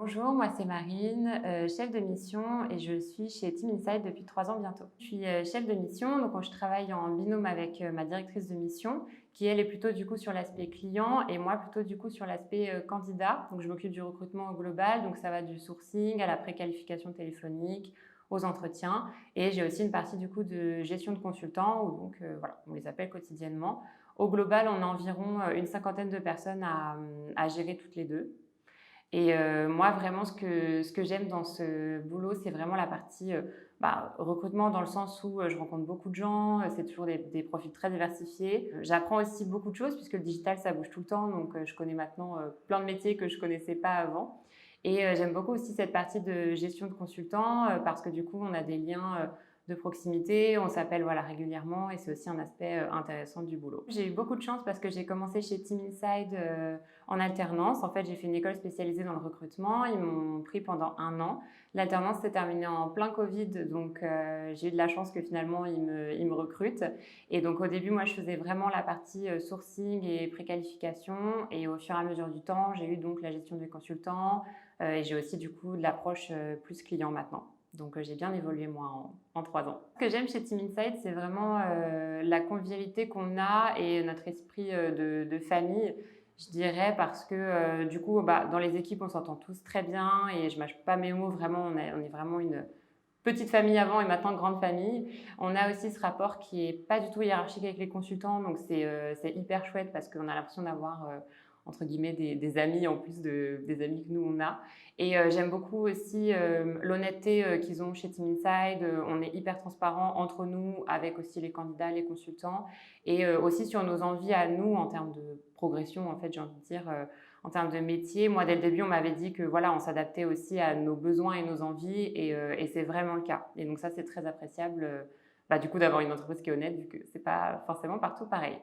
Bonjour, moi c'est Marine, chef de mission et je suis chez Team Inside depuis 3 ans bientôt. Je suis chef de mission, donc je travaille en binôme avec ma directrice de mission qui elle est plutôt du coup sur l'aspect client et moi plutôt du coup sur l'aspect candidat. Donc je m'occupe du recrutement au global, donc ça va du sourcing à la préqualification téléphonique, aux entretiens et j'ai aussi une partie du coup de gestion de consultants où donc voilà, on les appelle quotidiennement. Au global, on a environ une cinquantaine de personnes à gérer toutes les deux. Et moi, vraiment, ce que j'aime dans ce boulot, c'est vraiment la partie recrutement dans le sens où je rencontre beaucoup de gens, c'est toujours des profils très diversifiés. J'apprends aussi beaucoup de choses puisque le digital, ça bouge tout le temps, donc je connais maintenant plein de métiers que je connaissais pas avant. Et j'aime beaucoup aussi cette partie de gestion de consultants parce que du coup, on a des liens de proximité, on s'appelle voilà, régulièrement et c'est aussi un aspect intéressant du boulot. J'ai eu beaucoup de chance parce que j'ai commencé chez Team Inside en alternance. En fait, j'ai fait une école spécialisée dans le recrutement. Ils m'ont pris pendant 1 an. L'alternance s'est terminée en plein Covid, donc j'ai eu de la chance que finalement ils me recrutent. Et donc au début, moi, je faisais vraiment la partie sourcing et préqualification. Et au fur et à mesure du temps, j'ai eu donc la gestion des consultants et j'ai aussi du coup de l'approche plus client maintenant. Donc j'ai bien évolué moi en 3 ans. Ce que j'aime chez Team Inside, c'est vraiment la convivialité qu'on a et notre esprit de famille, je dirais, parce que du coup, dans les équipes, on s'entend tous très bien et je mâche pas mes mots, vraiment, on est vraiment une petite famille avant et maintenant grande famille. On a aussi ce rapport qui est pas du tout hiérarchique avec les consultants, donc c'est hyper chouette parce qu'on a l'impression d'avoir entre guillemets des amis en plus des amis que nous on a. Et j'aime beaucoup aussi l'honnêteté qu'ils ont chez Team Inside. On est hyper transparent entre nous, avec aussi les candidats, les consultants, et aussi sur nos envies à nous en termes de progression, en fait, j'ai envie de dire, en termes de métier. Moi, dès le début, on m'avait dit que voilà, on s'adaptait aussi à nos besoins et nos envies, et c'est vraiment le cas. Et donc ça, c'est très appréciable, du coup, d'avoir une entreprise qui est honnête, vu que c'est pas forcément partout pareil.